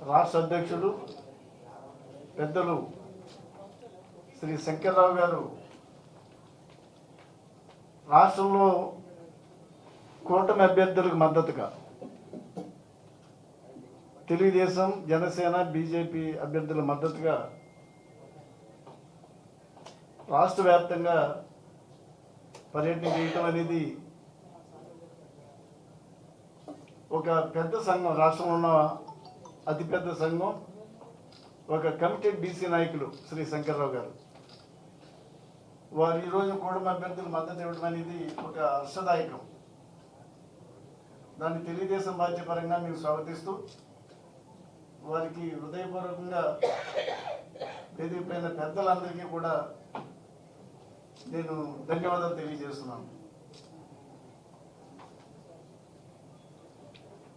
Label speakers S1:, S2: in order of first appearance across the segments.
S1: రాష్ట్ర అధ్యక్షుడు పెద్దలు శ్రీ శంకర్రావు గారు రాష్ట్రంలో కూటమి అభ్యర్థులకు మద్దతుగా తెలుగుదేశం, జనసేన, బీజేపీ అభ్యర్థుల మద్దతుగా రాష్ట్ర వ్యాప్తంగా పర్యటన చేయటం అనేది ఒక పెద్ద సంఘం, రాష్ట్రంలో ఉన్న అతిపెద్ద సంఘం, ఒక కమిటెడ్ బీసీ నాయకులు శ్రీ శంకర్రావు గారు వారు ఈరోజు కూటమి అభ్యర్థులకు మద్దతు ఇవ్వడం అనేది ఒక హర్షదాయకం. దాన్ని తెలుగుదేశం పార్టీ పరంగా మేము స్వాగతిస్తూ వారికి హృదయపూర్వకంగా వేదిక పైన పెద్దలందరికీ కూడా నేను ధన్యవాదాలు తెలియజేస్తున్నాను.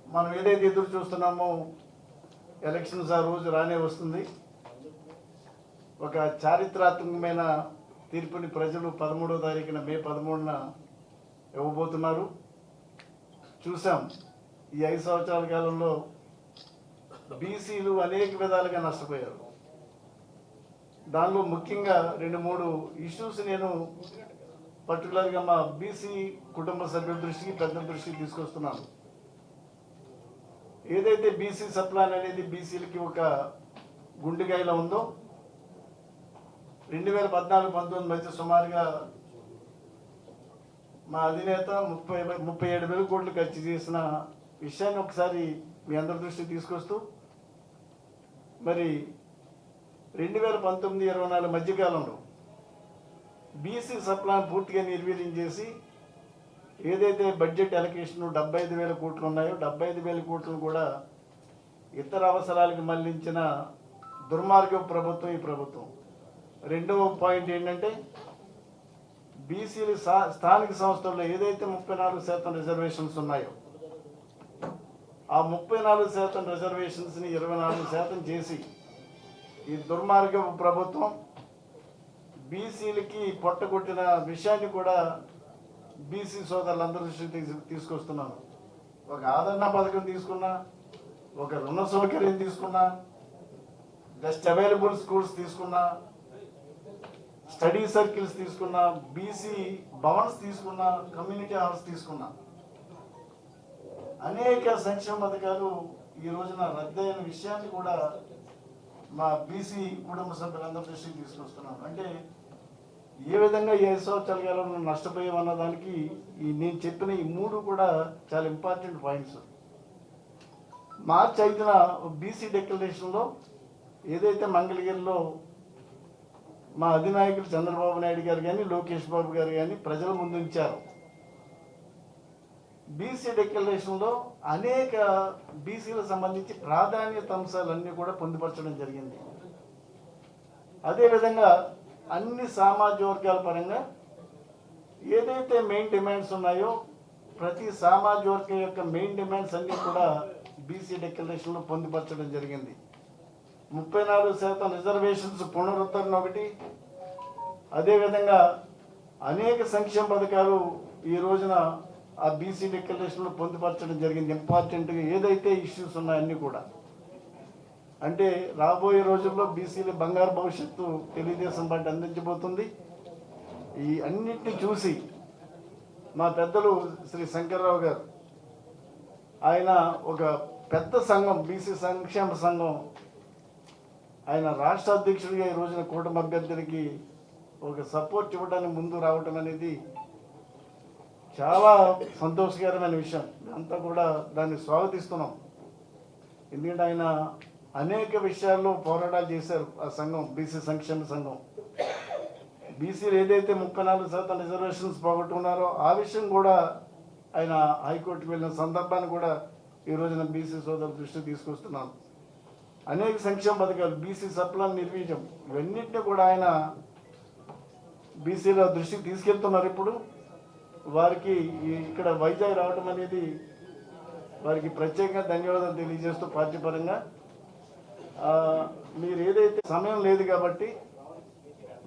S1: మనం ఏదైతే ఎదురు చూస్తున్నామో ఎలక్షన్స్ ఆ రోజు రానే వస్తుంది. ఒక చారిత్రాత్మకమైన తీర్పుని ప్రజలు 13వ తారీఖున మే 13న ఇవ్వబోతున్నారు. చూసాం ఈ 5 సంవత్సరాల కాలంలో బీసీలు అనేక విధాలుగా నష్టపోయారు. దానిలో ముఖ్యంగా 2-3 ఇష్యూస్ నేను పర్టికులర్గా మా బీసీ కుటుంబ సభ్యుల దృష్టికి, పెద్దల దృష్టికి తీసుకొస్తున్నాను. ఏదైతే బీసీ సప్లాన్ అనేది బీసీలకి ఒక గుండెకాయలో ఉందో 2014-19 మధ్య సుమారుగా మా అధినేత 37,000 కోట్లు ఖర్చు చేసిన విషయాన్ని ఒకసారి మీ అందరి దృష్టికి తీసుకొస్తూ, మరి 2019-24 మధ్యకాలంలో బీసీ సప్లాన్ పూర్తిగా నిర్వీర్యం చేసి ఏదైతే బడ్జెట్ అలొకేషన్ 75,000 కోట్లు ఉన్నాయో 75,000 కోట్లను కూడా ఇతర అవసరాలకు మళ్లించిన దుర్మార్గ ప్రభుత్వం ఈ ప్రభుత్వం. రెండవ పాయింట్ ఏంటంటే బీసీలు స్థానిక సంస్థల్లో ఏదైతే 34% రిజర్వేషన్స్ ఉన్నాయో ఆ 34% రిజర్వేషన్స్ని 24% చేసి ఈ దుర్మార్గ ప్రభుత్వం బీసీలకి పొట్టగొట్టిన విషయాన్ని కూడా బీసీ సోదరులందరి దృష్టికి తీసుకొస్తున్నాను. ఒక ఆదరణ పథకం తీసుకున్నా, ఒక రుణ సౌకర్యం తీసుకున్నా, బెస్ట్ అవైలబుల్ స్కూల్స్ తీసుకున్నా, స్టడీ సర్కిల్స్ తీసుకున్నా, బీసీ భవన్స్ తీసుకున్నా, కమ్యూనిటీ హాల్స్ తీసుకున్నా, అనేక సంక్షేమ పథకాలు ఈ రోజున రద్దయిన విషయాన్ని కూడా మా బీసీ కుటుంబ సభ్యులందరి దృష్టికి తీసుకొస్తున్నాను. అంటే ఏ విధంగా 5 సంవత్సరాల కాలంలో నష్టపోయామన్న దానికి నేను చెప్పిన ఈ 3 కూడా చాలా ఇంపార్టెంట్ పాయింట్స్. మార్చి 5న బీసీ డిక్లరేషన్లో ఏదైతే మంగళగిరిలో మా అధినాయకులు చంద్రబాబు నాయుడు గారు కానీ, లోకేష్ బాబు గారు కానీ ప్రజల ముందు ఉంచారు. బీసీ డిక్లరేషన్లో అనేక బీసీలకు సంబంధించి ప్రాధాన్యత అంశాలన్నీ కూడా పొందుపరచడం జరిగింది. అదేవిధంగా అన్ని సామాజిక వర్గాల పరంగా ఏదైతే మెయిన్ డిమాండ్స్ ఉన్నాయో ప్రతి సామాజిక వర్గం యొక్క మెయిన్ డిమాండ్స్ అన్నీ కూడా బీసీ డిక్లరేషన్లో పొందుపరచడం జరిగింది. 34% రిజర్వేషన్స్ పునరుద్ధరణ ఒకటి, అదేవిధంగా అనేక సంక్షేమ పథకాలు ఈ రోజున ఆ బీసీ డిక్లరేషన్లో పొందుపరచడం జరిగింది. ఇంపార్టెంట్గా ఏదైతే ఇష్యూస్ ఉన్నాయో అన్నీ కూడా, అంటే రాబోయే రోజుల్లో బీసీల బంగారు భవిష్యత్తు తెలుగుదేశం పార్టీ అందించబోతుంది. ఈ అన్నింటినీ చూసి మా పెద్దలు శ్రీ శంకర్రావు గారు, ఆయన ఒక పెద్ద సంఘం, బీసీ సంక్షేమ సంఘం, ఆయన రాష్ట్ర అధ్యక్షుడిగా ఈ రోజున కూటమి అభ్యర్థులకి ఒక సపోర్ట్ ఇవ్వడానికి ముందు రావటం అనేది చాలా సంతోషకరమైన విషయం. అంతా కూడా దాన్ని స్వాగతిస్తున్నాం. ఎందుకంటే ఆయన అనేక విషయాల్లో పోరాటాలు చేశారు. ఆ సంఘం, బీసీ సంక్షేమ సంఘం, బీసీలు ఏదైతే 34% రిజర్వేషన్స్ పోగొట్టుకున్నారో ఆ విషయం కూడా ఆయన హైకోర్టుకు వెళ్ళిన సందర్భాన్ని కూడా ఈ రోజున బీసీ సోదరుల దృష్టికి తీసుకొస్తున్నాను. అనేక సంక్షేమ పథకాలు, బీసీ సప్లాన్ నిర్వీర్యం, ఇవన్నింటినీ కూడా ఆయన బీసీల దృష్టికి తీసుకెళ్తున్నారు. ఇప్పుడు వారికి ఇక్కడ వైజాగ్ రావడం అనేది వారికి ప్రత్యేకంగా ధన్యవాదాలు తెలియజేస్తూ పార్టీ పరంగా మీరు ఏదైతే సమయం లేదు కాబట్టి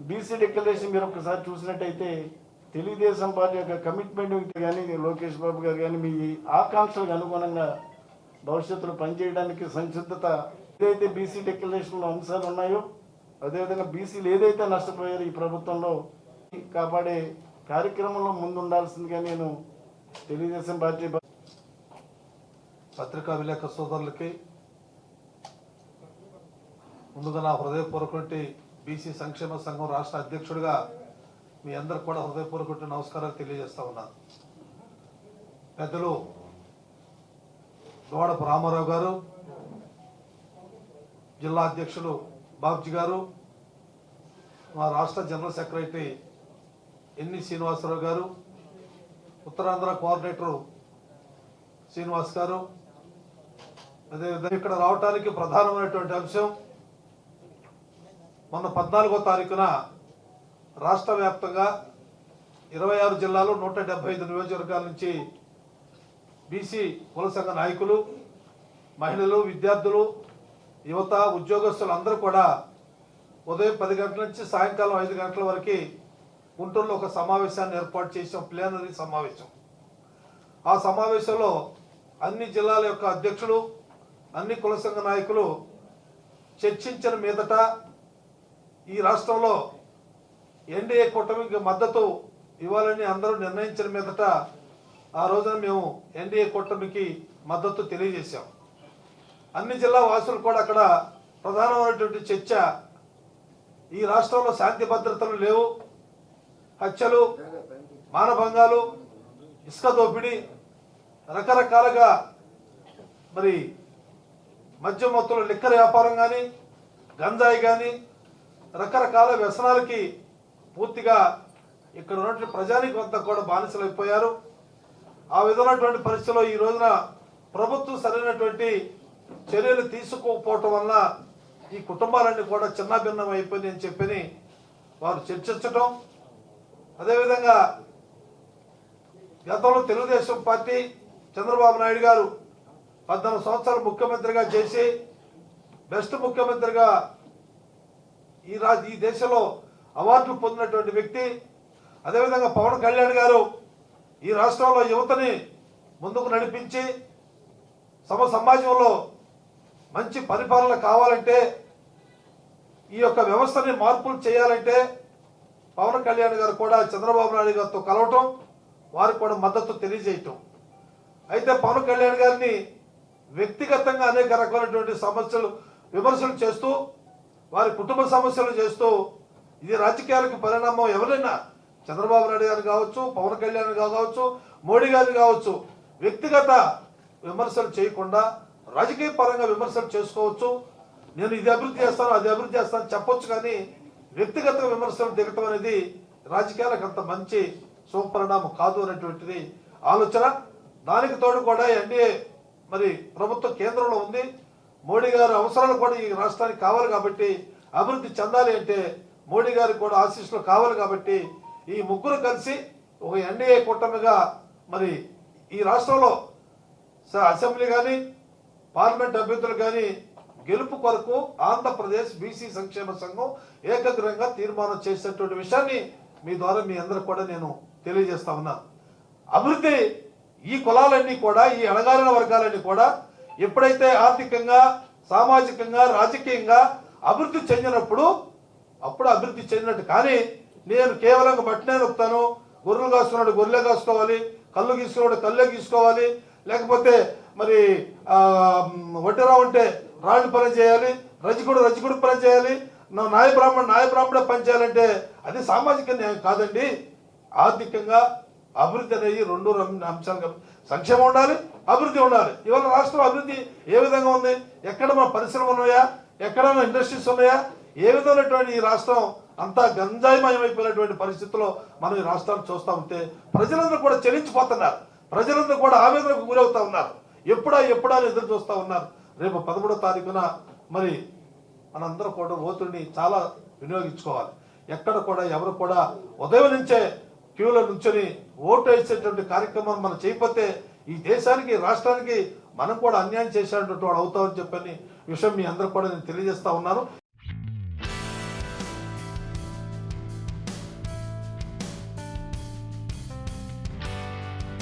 S1: బీసీ డిక్లరేషన్ మీరు ఒకసారి చూసినట్టయితే తెలుగుదేశం పార్టీ యొక్క కమిట్మెంట్ కానీ, లోకేష్ బాబు గారు కానీ మీ ఆకాంక్షలకు అనుగుణంగా భవిష్యత్తులో పనిచేయడానికి సంసిద్ధత ఏదైతే బీసీ డిక్లరేషన్లో అంశాలు ఉన్నాయో అదేవిధంగా బీసీలు ఏదైతే నష్టపోయారో ఈ ప్రభుత్వంలో కాపాడే కార్యక్రమంలో ముందు ఉండాల్సిందిగా నేను తెలుగుదేశం పార్టీ
S2: పత్రికా విలేకరు సోదరులకి ముందుగా నా హృదయపూర్వక బీసీ సంక్షేమ సంఘం రాష్ట్ర అధ్యక్షుడిగా మీ అందరికి కూడా హృదయపూర్వక నమస్కారాలు తెలియజేస్తా ఉన్నాను. పెద్దలు గోడపు రామారావు గారు, జిల్లా అధ్యక్షులు బాబ్జీ గారు, మా రాష్ట్ర జనరల్ సెక్రటరీ ఎన్ని శ్రీనివాసరావు గారు, ఉత్తరాంధ్ర కోఆర్డినేటర్ శ్రీనివాస్ గారు, అదేవిధంగా ఇక్కడ రావడానికి ప్రధానమైనటువంటి అంశం మొన్న 14వ తారీఖున రాష్ట్ర వ్యాప్తంగా 26 జిల్లాలు 175 నియోజకవర్గాల నుంచి బీసీ కుల సంఘ నాయకులు, మహిళలు, విద్యార్థులు, యువత, ఉద్యోగస్తులు అందరూ కూడా ఉదయం 10 గంటల నుంచి సాయంకాలం 5 గంటల వరకు గుంటూరులో ఒక సమావేశాన్ని ఏర్పాటు చేసాం, ప్లేనరీ సమావేశం. ఆ సమావేశంలో అన్ని జిల్లాల యొక్క అధ్యక్షులు, అన్ని కుల సంఘ నాయకులు చర్చించిన మీదట ఈ రాష్ట్రంలో ఎన్డీఏ కూటమికి మద్దతు ఇవ్వాలని అందరూ నిర్ణయించిన మీదట ఆ రోజున మేము ఎన్డీఏ కూటమికి మద్దతు తెలియజేశాం. అన్ని జిల్లా వాసులు కూడా అక్కడ ప్రధానమైనటువంటి చర్చ, ఈ రాష్ట్రంలో శాంతి భద్రతలు లేవు, హత్యలు, మానభంగాలు, ఇసుక దోపిడీ, రకరకాలుగా మరి మద్యం మొత్తంలో లిక్కర్ వ్యాపారం కానీ, గంజాయి కానీ, రకరకాల వ్యసనాలకి పూర్తిగా ఇక్కడ ఉన్నటువంటి ప్రజానికి అంతా కూడా బానిసలైపోయారు. ఆ విధమైనటువంటి పరిస్థితిలో ఈ రోజున ప్రభుత్వం సరైనటువంటి చర్యలు తీసుకోకపోవటం వల్ల ఈ కుటుంబాలన్నీ కూడా చిన్నాభిన్నం అయిపోయింది అని చెప్పని వారు చర్చించటం. అదేవిధంగా గతంలో తెలుగుదేశం పార్టీ చంద్రబాబు నాయుడు గారు 14 సంవత్సరాలు ముఖ్యమంత్రిగా చేసి బెస్ట్ ముఖ్యమంత్రిగా ఈ దేశంలో అవార్డులు పొందినటువంటి వ్యక్తి. అదేవిధంగా పవన్ కళ్యాణ్ గారు ఈ రాష్ట్రంలో యువతని ముందుకు నడిపించి సమాజంలో మంచి పరిపాలన కావాలంటే, ఈ యొక్క వ్యవస్థని మార్పులు చేయాలంటే పవన్ కళ్యాణ్ గారు కూడా చంద్రబాబు నాయుడు గారితో కలవటం, వారికి కూడా మద్దతు తెలియజేయటం. అయితే పవన్ కళ్యాణ్ గారిని వ్యక్తిగతంగా అనేక రకాలైనటువంటి సమస్యలు విమర్శలు చేస్తూ, వారి కుటుంబ సమస్యలు చేస్తూ, ఇది రాజకీయాలకు పరిణామం. ఎవరైనా చంద్రబాబు నాయుడు గారు కావచ్చు, పవన్ కళ్యాణ్ గారు కావచ్చు, మోడీ గారు కావచ్చు, వ్యక్తిగత విమర్శలు చేయకుండా రాజకీయ పరంగా విమర్శలు చేసుకోవచ్చు. నేను ఇది అభివృద్ధి చేస్తాను, అది అభివృద్ధి చేస్తాను చెప్పొచ్చు, కానీ వ్యక్తిగత విమర్శలు దిగటం అనేది రాజకీయాలకు అంత మంచి శుభపరిణామం కాదు అనేటువంటిది ఆలోచన. దానికి తోడు కూడా ఎన్డీఏ మరి ప్రభుత్వం కేంద్రంలో ఉంది. మోడీ గారి అవసరాలు కూడా ఈ రాష్ట్రానికి కావాలి కాబట్టి, అభివృద్ధి చెందాలి అంటే మోడీ గారికి కూడా ఆశీస్సులు కావాలి కాబట్టి, ఈ ముగ్గురు కలిసి ఒక ఎన్డీఏ కూటమిగా మరి ఈ రాష్ట్రంలో అసెంబ్లీ కానీ పార్లమెంట్ అభ్యర్థులు కానీ గెలుపు కొరకు ఆంధ్రప్రదేశ్ బీసీ సంక్షేమ సంఘం ఏకగ్రంగా తీర్మానం చేసేటువంటి విషయాన్ని మీ ద్వారా మీ అందరికి కూడా నేను తెలియజేస్తా ఉన్నాను. అభివృద్ధి ఈ కులాలన్నీ కూడా, ఈ అణగారిన వర్గాలన్నీ కూడా ఎప్పుడైతే ఆర్థికంగా, సామాజికంగా, రాజకీయంగా అభివృద్ధి చెందినప్పుడు అప్పుడు అభివృద్ధి చెందినట్టు. కానీ నేను కేవలం బట్టనే నొక్కుతాను, గొర్రెలు కాసుకున్నాడు గొర్రెలే కాసుకోవాలి, కళ్ళు గీసుకున్నాడు కళ్ళే గీసుకోవాలి, లేకపోతే మరి వడ్డీరా ఉంటే రాళ్ళు పని చేయాలి, రజకుడు పని చేయాలి, నాయ బ్రాహ్మణ పని చేయాలంటే అది సామాజిక న్యాయం కాదండి. ఆర్థికంగా అభివృద్ధి అనేది రెండు అంశాలు, సంక్షేమం ఉండాలి, అభివృద్ధి ఉండాలి. ఇవాళ రాష్ట్రం అభివృద్ధి ఏ విధంగా ఉంది? ఎక్కడ మన పరిశ్రమలు ఉన్నాయా? ఎక్కడైనా ఇండస్ట్రీస్ ఉన్నాయా? ఏ విధమైనటువంటి ఈ రాష్ట్రం అంతా గంజాయిమయమైపోయినటువంటి పరిస్థితుల్లో మనం ఈ రాష్ట్రాన్ని చూస్తూ ఉంటే ప్రజలందరూ కూడా చెల్లించిపోతున్నారు, ప్రజలందరూ కూడా ఆవేదనకు గురవుతా ఉన్నారు. ఎప్పుడా అని ఎదురు చూస్తూ ఉన్నారు. రేపు 13వ తారీఖున మరి మనందరూ కూడా ఓటుని చాలా వినియోగించుకోవాలి. ఎక్కడ కూడా ఎవరు కూడా ఉదయం నుంచే క్యూలో నుంచొని ఓటు వేసేటువంటి కార్యక్రమం మనం చేయకపోతే ఈ దేశానికి, రాష్ట్రానికి మనం కూడా అన్యాయం చేసేటువంటి వాడు అవుతామని చెప్పని విషయం మీ అందరూ కూడా నేను తెలియజేస్తా ఉన్నాను.